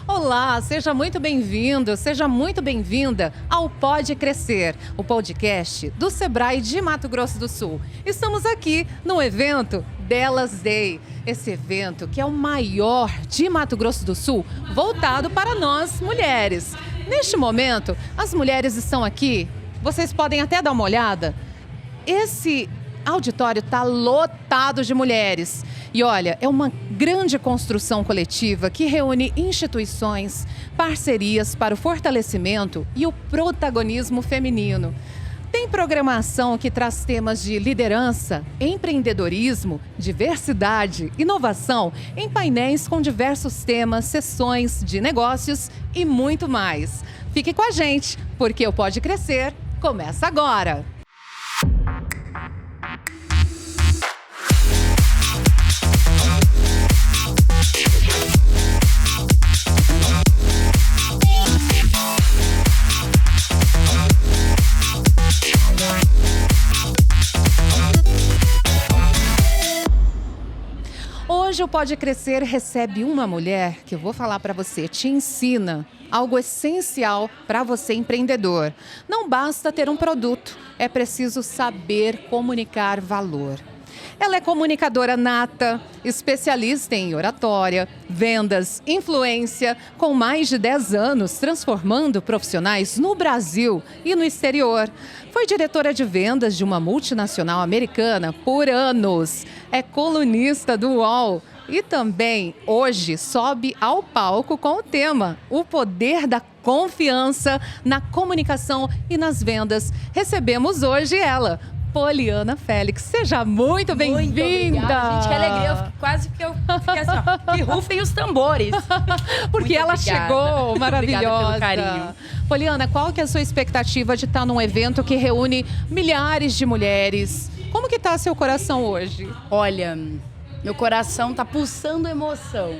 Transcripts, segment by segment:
Olá, seja muito bem-vindo, seja muito bem-vinda ao Pode Crescer, o podcast do Sebrae de Mato Grosso do Sul. Estamos aqui no evento Delas Day, esse evento que é o maior de Mato Grosso do Sul, voltado para nós mulheres. Neste momento, as mulheres estão aqui, vocês podem até dar uma olhada. Esse auditório está lotado de mulheres. E olha, é uma grande construção coletiva que reúne instituições, parcerias para o fortalecimento e o protagonismo feminino. Tem programação que traz temas de liderança, empreendedorismo, diversidade, inovação, em painéis com diversos temas, sessões de negócios e muito mais. Fique com a gente, porque o Pode Crescer começa agora! Hoje o Pode Crescer recebe uma mulher que eu vou falar para você, te ensina algo essencial para você empreendedor. Não basta ter um produto, é preciso saber comunicar valor. Ela é comunicadora nata, especialista em oratória, vendas, influência, com mais de 10 anos transformando profissionais no Brasil e no exterior. Foi diretora de vendas de uma multinacional americana por anos. É colunista do UOL e também hoje sobe ao palco com o tema O Poder da Confiança na Comunicação e nas Vendas. Recebemos hoje ela, Poliana Félix. Seja muito bem-vinda. Gente, que alegria. Eu quase que eu fiquei assim, ó, que rufem os tambores. Porque ela chegou maravilhosa. Obrigada pelo carinho. Poliana, qual que é a sua expectativa de estar num evento que reúne milhares de mulheres? Como que está seu coração hoje? Olha, meu coração tá pulsando emoção.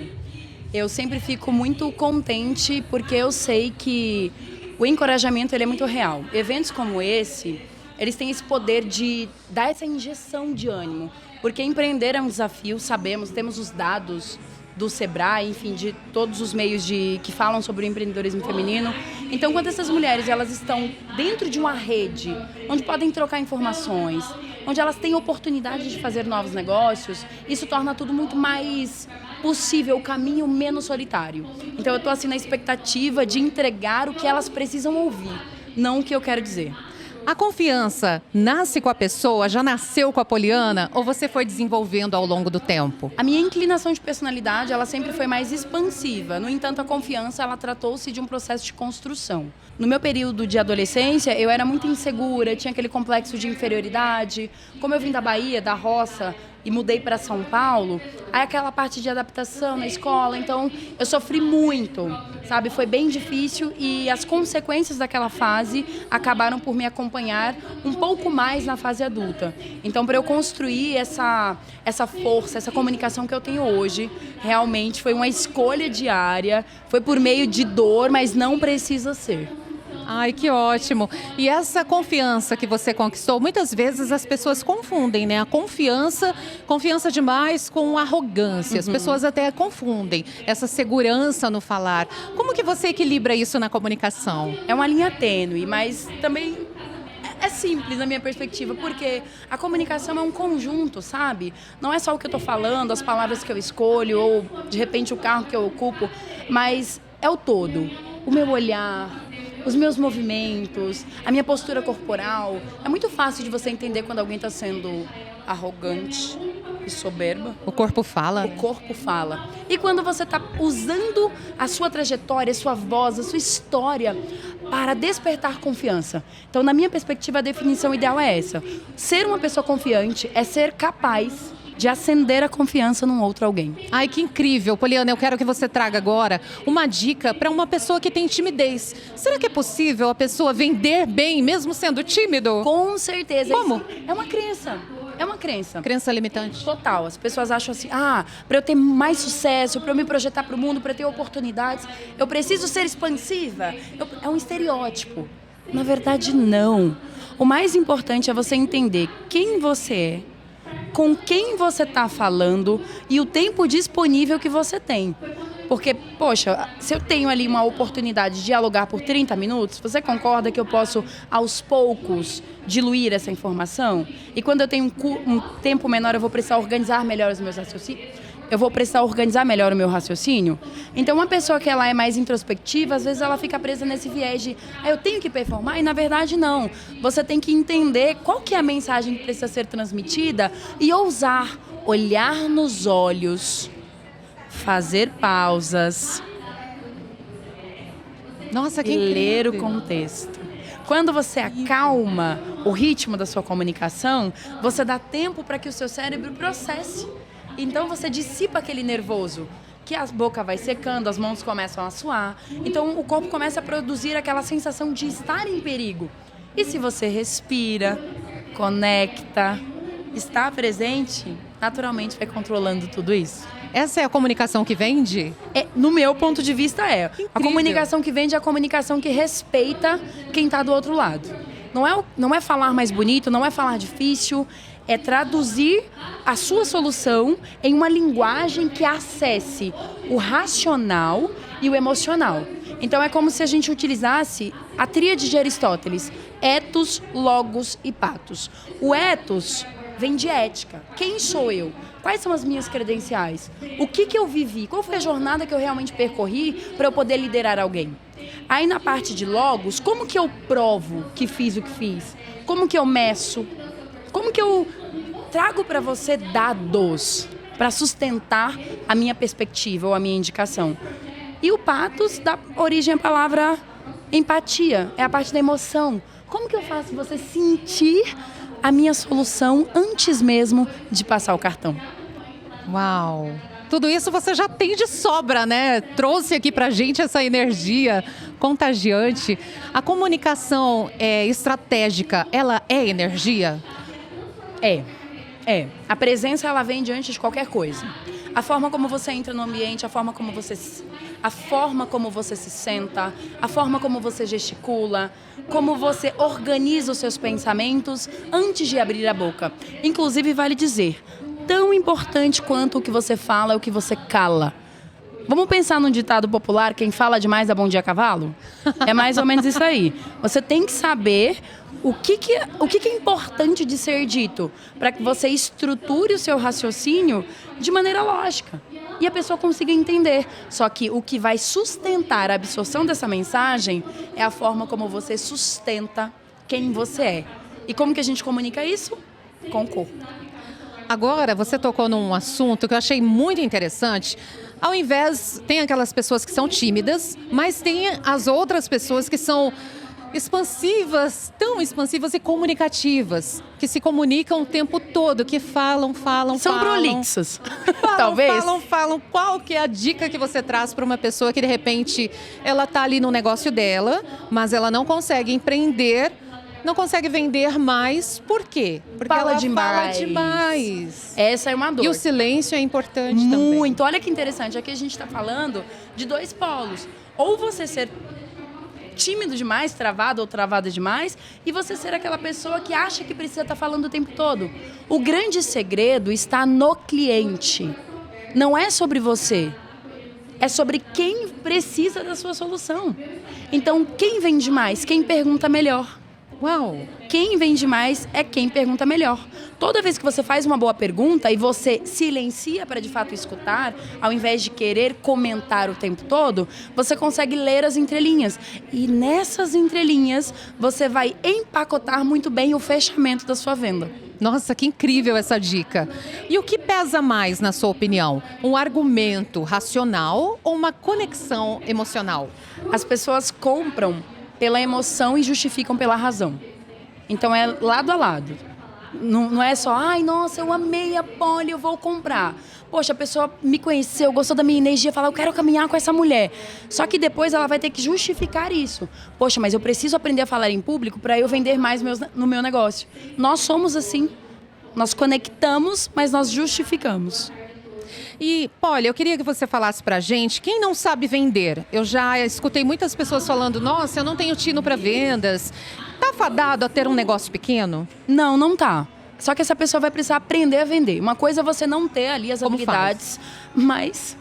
Eu sempre fico muito contente porque eu sei que o encorajamento ele é muito real. Eventos como esse, eles têm esse poder de dar essa injeção de ânimo. Porque empreender é um desafio, sabemos, temos os dados do Sebrae, enfim, de todos os meios que falam sobre o empreendedorismo feminino. Então, quando essas mulheres elas estão dentro de uma rede, onde podem trocar informações, onde elas têm oportunidade de fazer novos negócios, isso torna tudo muito mais possível, o caminho menos solitário. Então, eu estou assim na expectativa de entregar o que elas precisam ouvir, não o que eu quero dizer. A confiança nasce com a pessoa, já nasceu com a Poliana ou você foi desenvolvendo ao longo do tempo? A minha inclinação de personalidade, ela sempre foi mais expansiva. No entanto, a confiança, ela tratou-se de um processo de construção. No meu período de adolescência, eu era muito insegura, tinha aquele complexo de inferioridade. Como eu vim da Bahia, da roça, e mudei para São Paulo, aí aquela parte de adaptação na escola, então eu sofri muito, sabe? Foi bem difícil e as consequências daquela fase acabaram por me acompanhar um pouco mais na fase adulta. Então, para eu construir essa força, essa comunicação que eu tenho hoje, realmente foi uma escolha diária, foi por meio de dor, mas não precisa ser. Ai, que ótimo. E essa confiança que você conquistou, muitas vezes as pessoas confundem, né? A confiança demais com arrogância. As pessoas até confundem essa segurança no falar. Como que você equilibra isso na comunicação? É uma linha tênue, mas também é simples na minha perspectiva, porque a comunicação é um conjunto, sabe? Não é só o que eu estou falando, as palavras que eu escolho, ou de repente o carro que eu ocupo, mas é o todo. O meu olhar, os meus movimentos, a minha postura corporal. É muito fácil de você entender quando alguém está sendo arrogante e soberba. O corpo fala. O corpo fala. E quando você está usando a sua trajetória, a sua voz, a sua história para despertar confiança. Então, na minha perspectiva, a definição ideal é essa. Ser uma pessoa confiante é ser capaz de acender a confiança num outro alguém. Ai, que incrível. Poliana, eu quero que você traga agora uma dica para uma pessoa que tem timidez. Será que é possível a pessoa vender bem, mesmo sendo tímido? Com certeza. Como? É uma crença. É uma crença. Crença limitante. Total. As pessoas acham assim, para eu ter mais sucesso, para eu me projetar para o mundo, para eu ter oportunidades, eu preciso ser expansiva. É um estereótipo. Na verdade, não. O mais importante é você entender quem você é, com quem você está falando e o tempo disponível que você tem. Porque, poxa, se eu tenho ali uma oportunidade de dialogar por 30 minutos, você concorda que eu posso, aos poucos, diluir essa informação? E quando eu tenho um tempo menor, eu vou precisar organizar melhor os meus raciocínios? Eu vou precisar organizar melhor o meu raciocínio? Então, uma pessoa que ela é mais introspectiva, às vezes ela fica presa nesse viés de eu tenho que performar, e na verdade não. Você tem que entender qual que é a mensagem que precisa ser transmitida e ousar olhar nos olhos, fazer pausas, Nossa, que e ler o incrível. contexto. Quando você acalma o ritmo da sua comunicação, você dá tempo para que o seu cérebro processe. Então você dissipa aquele nervoso, que a boca vai secando, as mãos começam a suar. Então o corpo começa a produzir aquela sensação de estar em perigo. E se você respira, conecta, está presente, naturalmente vai controlando tudo isso. Essa é a comunicação que vende? No meu ponto de vista é. Incrível. A comunicação que vende é a comunicação que respeita quem está do outro lado. Não é falar mais bonito, não é falar difícil, é traduzir a sua solução em uma linguagem que acesse o racional e o emocional. Então é como se a gente utilizasse a tríade de Aristóteles: ethos, logos e pathos. O ethos vem de ética. Quem sou eu? Quais são as minhas credenciais? O que eu vivi? Qual foi a jornada que eu realmente percorri para eu poder liderar alguém? Aí na parte de logos, como que eu provo que fiz o que fiz? Como que eu meço? Como que eu trago para você dados para sustentar a minha perspectiva ou a minha indicação? E o pathos dá origem à palavra empatia, é a parte da emoção. Como que eu faço você sentir a minha solução antes mesmo de passar o cartão? Uau! Tudo isso você já tem de sobra, né? Trouxe aqui pra gente essa energia contagiante. A comunicação estratégica, ela é energia? É. A presença, ela vem diante de qualquer coisa. A forma como você entra no ambiente, a forma como você se senta, a forma como você gesticula, como você organiza os seus pensamentos antes de abrir a boca. Inclusive, vale dizer, tão importante quanto o que você fala é o que você cala. Vamos pensar num ditado popular: quem fala demais dá bom dia a cavalo? É mais ou menos isso aí. Você tem que saber o que é importante de ser dito para que você estruture o seu raciocínio de maneira lógica e a pessoa consiga entender. Só que o que vai sustentar a absorção dessa mensagem é a forma como você sustenta quem você é. E como que a gente comunica isso? Com o corpo. Agora, você tocou num assunto que eu achei muito interessante. Ao invés, tem aquelas pessoas que são tímidas, mas tem as outras pessoas que são expansivas, tão expansivas e comunicativas, que se comunicam o tempo todo, que falam. São prolixos, talvez. Falam. Qual que é a dica que você traz para uma pessoa que, de repente, ela está ali no negócio dela, mas ela não consegue empreender, não consegue vender mais? Por quê? Porque Fala ela demais. fala demais. Essa é uma dor. E o silêncio é importante também. Muito. Olha que interessante. Aqui a gente está falando de dois polos. Ou você ser tímido demais, travado ou travada demais, e você ser aquela pessoa que acha que precisa estar falando o tempo todo. O grande segredo está no cliente. Não é sobre você. É sobre quem precisa da sua solução. Então, quem vende mais? Quem pergunta melhor. Uau! Quem vende mais é quem pergunta melhor. Toda vez que você faz uma boa pergunta e você silencia para de fato escutar, ao invés de querer comentar o tempo todo, você consegue ler as entrelinhas. E nessas entrelinhas, você vai empacotar muito bem o fechamento da sua venda. Nossa, que incrível essa dica. E o que pesa mais, na sua opinião? Um argumento racional ou uma conexão emocional? As pessoas compram pela emoção e justificam pela razão. Então é lado a lado. Não é só, ai, nossa, eu amei a Polly, eu vou comprar. Poxa, a pessoa me conheceu, gostou da minha energia, fala, eu quero caminhar com essa mulher. Só que depois ela vai ter que justificar isso. Poxa, mas eu preciso aprender a falar em público para eu vender mais no meu negócio. Nós somos assim. Nós conectamos, mas nós justificamos. E, Polly, eu queria que você falasse pra gente, quem não sabe vender? Eu já escutei muitas pessoas falando, nossa, eu não tenho tino para vendas. Tá fadado a ter um negócio pequeno? Não tá. Só que essa pessoa vai precisar aprender a vender. Uma coisa é você não ter ali as Como habilidades, mas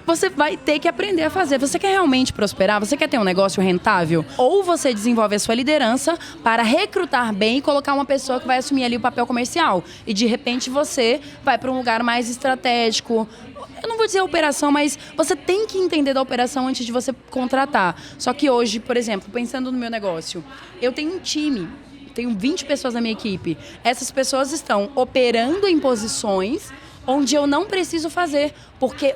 você vai ter que aprender a fazer. Você quer realmente prosperar? Você quer ter um negócio rentável? Ou você desenvolve a sua liderança para recrutar bem e colocar uma pessoa que vai assumir ali o papel comercial. E de repente você vai para um lugar mais estratégico. Eu não vou dizer operação, mas você tem que entender da operação antes de você contratar. Só que hoje, por exemplo, pensando no meu negócio, eu tenho um time. Tenho 20 pessoas na minha equipe. Essas pessoas estão operando em posições onde eu não preciso fazer, porque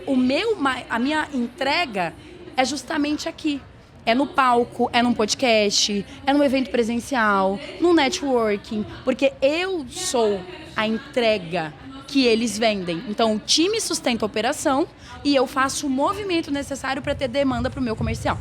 a minha entrega é justamente aqui. É no palco, é num podcast, é num evento presencial, no networking, porque eu sou a entrega que eles vendem. Então, o time sustenta a operação e eu faço o movimento necessário para ter demanda para o meu comercial.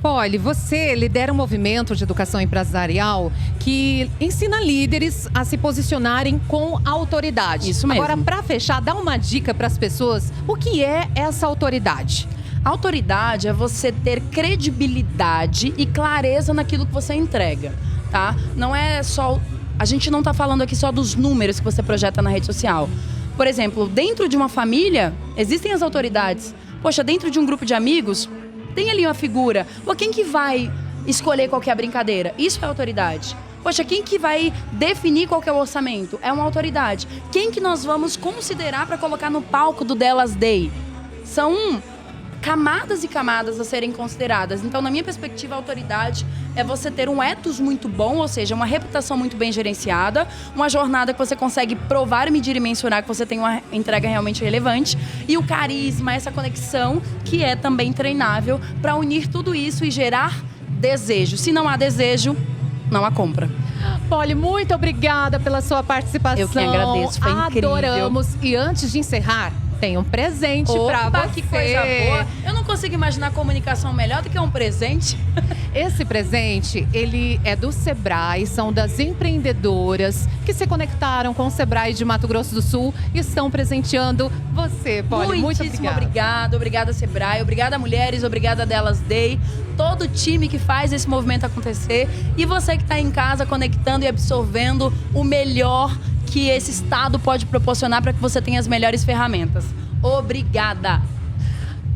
Polly, você lidera um movimento de educação empresarial que ensina líderes a se posicionarem com autoridade. Isso mesmo. Agora, para fechar, dá uma dica para as pessoas. O que é essa autoridade? Autoridade é você ter credibilidade e clareza naquilo que você entrega, tá? Não é só... A gente não está falando aqui só dos números que você projeta na rede social. Por exemplo, dentro de uma família, existem as autoridades. Poxa, dentro de um grupo de amigos, tem ali uma figura. Pô, quem que vai escolher qual que é a brincadeira? Isso é autoridade. Poxa, quem que vai definir qual que é o orçamento? É uma autoridade. Quem que nós vamos considerar para colocar no palco do Delas Day? São camadas e camadas a serem consideradas. Então, na minha perspectiva, a autoridade é você ter um ethos muito bom, ou seja, uma reputação muito bem gerenciada, uma jornada que você consegue provar, medir e mensurar que você tem uma entrega realmente relevante, e o carisma, essa conexão que é também treinável para unir tudo isso e gerar desejo. Se não há desejo, não há compra. Polly, muito obrigada pela sua participação. Eu que agradeço, foi incrível. Adoramos. E antes de encerrar, tem um presente para você. Que coisa boa. Eu não consigo imaginar comunicação melhor do que um presente. Esse presente, ele é do Sebrae, são das empreendedoras que se conectaram com o Sebrae de Mato Grosso do Sul e estão presenteando você, Polly. Muito obrigada. Obrigada, Sebrae. Obrigada, mulheres. Obrigada, Delas Day. Todo o time que faz esse movimento acontecer. E você que está em casa conectando e absorvendo o melhor que esse estado pode proporcionar para que você tenha as melhores ferramentas. Obrigada!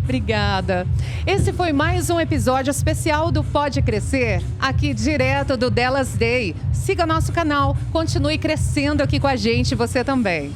Obrigada. Esse foi mais um episódio especial do Pode Crescer, aqui direto do Delas Day. Siga nosso canal, continue crescendo aqui com a gente, você também.